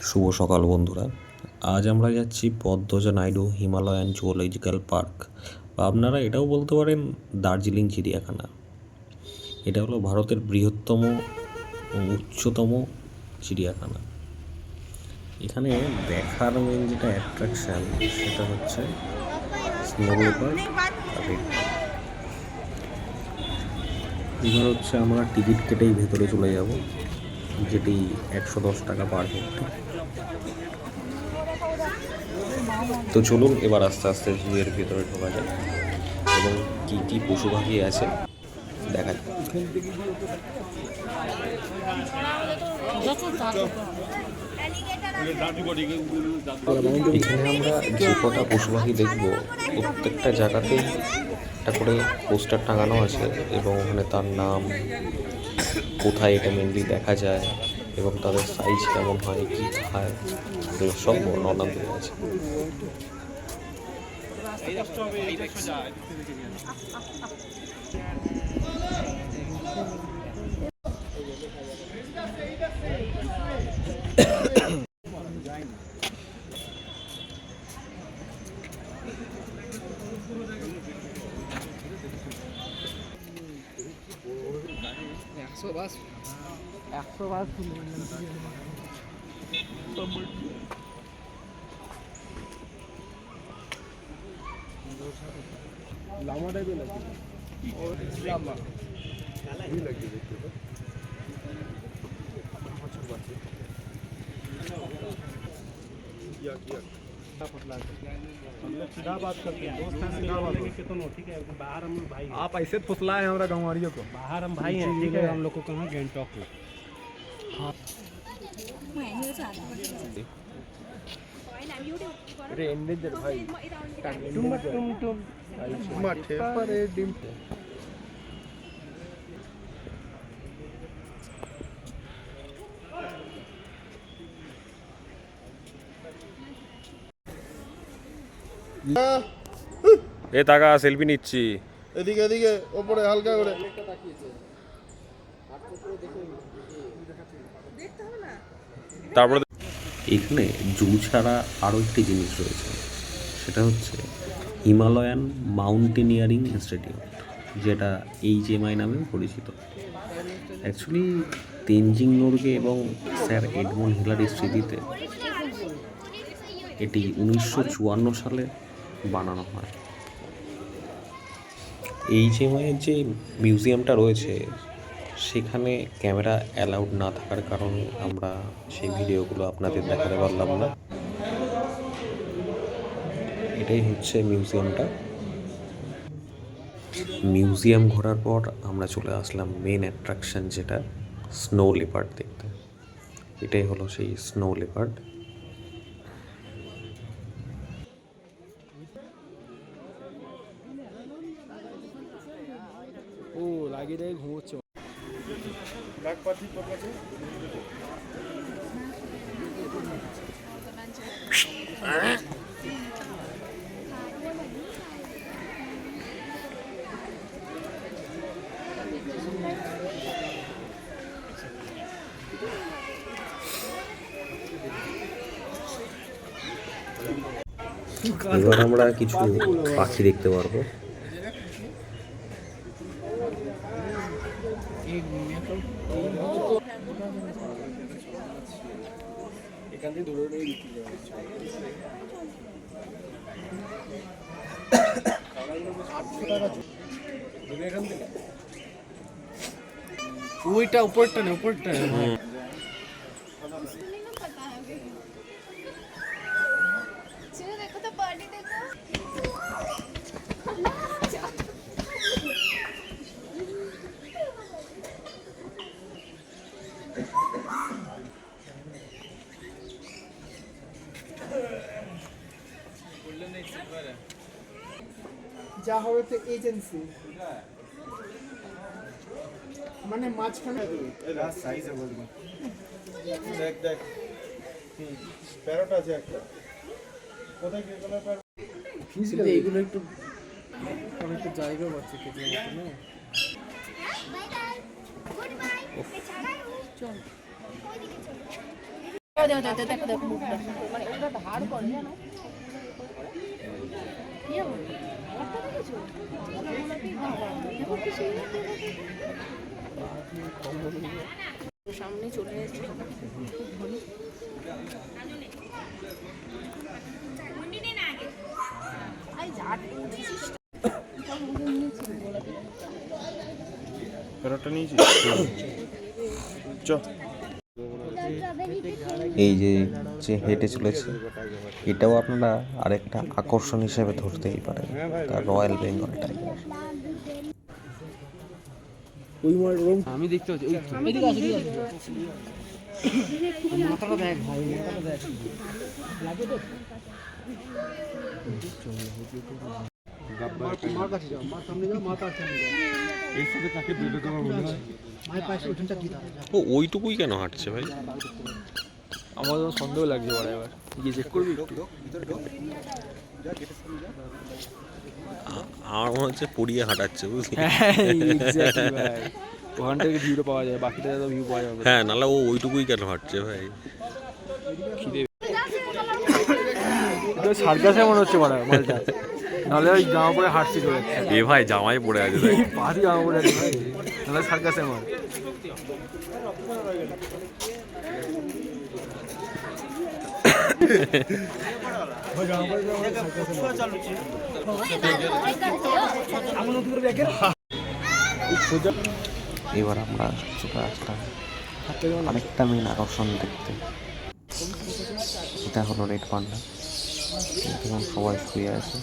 শুভ সকাল বন্ধুরা। আজ আমরা যাচ্ছি Padmaja Naidu Himalayan zoological park, বা আপনারা এটাও বলতে পারেন দার্জিলিং চিড়িয়াখানা। এটা হলো ভারতের বৃহত্তম ও উচ্চতম চিড়িয়াখানা। এখানে দেখার মেন যেটা অ্যাট্রাকশান সেটা হচ্ছে স্নো লেপার্ড আর রেড পান্ডা। এবার হচ্ছে আমরা টিকিট কেটেই ভেতরে চলে যাব, যেটি 110 টাকা পার হেড। তো চলুন এবার আস্তে আস্তে জুয়ের ভেতরে ঢোকা যায় এবং কী কী পশু পাখি আছে দেখা যায়। এখানে আমরা যে কটা পশু পাখি দেখবো প্রত্যেকটা জায়গাতেই একটা করে পোস্টার টাঙানো আছে এবং ওখানে তার নাম, কোথায় এটা মেনলি দেখা যায় এবং তাদের সাইজ কেমন হয়, কী খায়, এগুলো সব বর্ণনা দেওয়া আছে। लामा भी लगी और लामा भी लगी देखिए तो सीधा बात करते हैं, दोस्त हैं, सीधा बात कितना ठीक है। बाहर हम भाई, आप ऐसे फुसलाए हमारा गाँव वालियों को, बाहर हम भाई हैं, ठीक है। हम लोग को कहाँ गैंगटॉक को अरे एंडेंजर भाई तुम मठे पर डिम এ টাকা সেলফি নিচ্ছি। এদিকে এদিকে ওপরে হালকা করে তারপরে এখানে জু ছাড়া আরও একটি জিনিস রয়েছে, সেটা হচ্ছে হিমালয়ান মাউন্টেনিয়ারিং ইনস্টিটিউট, যেটা HMI নামে পরিচিত। অ্যাকচুয়ালি তেনজিং নোরগে এবং স্যার এডমন্ড হিলারির স্মৃতিতে এটি 1954 সালে বানানো হয়। HMI-এর যে মিউজিয়ামটা রয়েছে সেখানে ক্যামেরা অ্যালাউড না থাকার কারণে আমরা সেই ভিডিওগুলো আপনাদের দেখাতে পারলাম না। এটাই হচ্ছে মিউজিয়ামটা। মিউজিয়াম ঘোরার পর আমরা চলে আসলাম মেন অ্যাট্রাকশন, যেটা স্নো লেপার্ড দেখতে। এটাই হলো সেই স্নো লেপার্ড। ও লাগিয়ে দেয় ঘুমোচ্ছে নাগপাতি পকাতে এবার আমরা কিছু পাখি দেখতে পারবো। এখান থেকে দূরে দূরে বিক্রি করা ওইটা উপরটা না, উপরটা যা হবে তো এজেন্সি মানে মাঝখানে সাইজ है बोल देख देख প্যারট আছে একটা কোথায় কি কালার প্যারট কিন্তু এইগুলো একটু অনেকটা জায়গা পাচ্ছে কিছু না। বাই বাই গুড বাই চল দেখো দেখো মুখটা মানে ওটা ধার করে জানো কি হবে ওটা দেখেছো দেখো কি সুন্দর দেখো সামনে চলে এসেছে আই জাট উঠেছিস ফেরতটা নিয়েছি চ এই যে যে হেঁটে চলেছে এটাও আপনারা আরেকটা আকর্ষণ হিসেবে ধরতেই পারেন, তার রয়্যাল বেঙ্গল টাইগার। আমি দেখতে পাচ্ছি মাথাটা দেখ ভাই, মাথাটা দেখ লাগে তো মার কাছে যাও, মার সামনে যাও, মার কাছে যাও, এই সাথে তাকে বেঁধে দেওয়া মনে হয় মায়ের পাশে ওখানটা কি থাকে ও ওইটুকুই কেন হাঁটছে ভাই? আমার তো সন্দেহ লাগছে বড়, এবার গিয়ে চেক করবি আমার মনে হচ্ছে পড়িয়ে হাঁটাচ্ছে, বুঝলি? ওখান থেকে ভিউটা পাওয়া যায়, বাকিটা তো ভিউ পাওয়া যাবে। হ্যাঁ, নাহলে ও ওইটুকুই কেন হাঁটছে ভাই? সার্কাসে মনে হচ্ছে বড় মালটা, নাহলে ওই জামা পরে হাঁটছি চলে এ ভাই জামাই পড়ে আছে পাতি জামা পরে আছে ভাই, নাহলে সার্কাসে মার এবার আমরা চলে আসলাম আরেকটা মেন আকর্ষণ দেখতে। এটা হলো রেড পান্ডা। দেখুন সবাই শুয়ে আছে।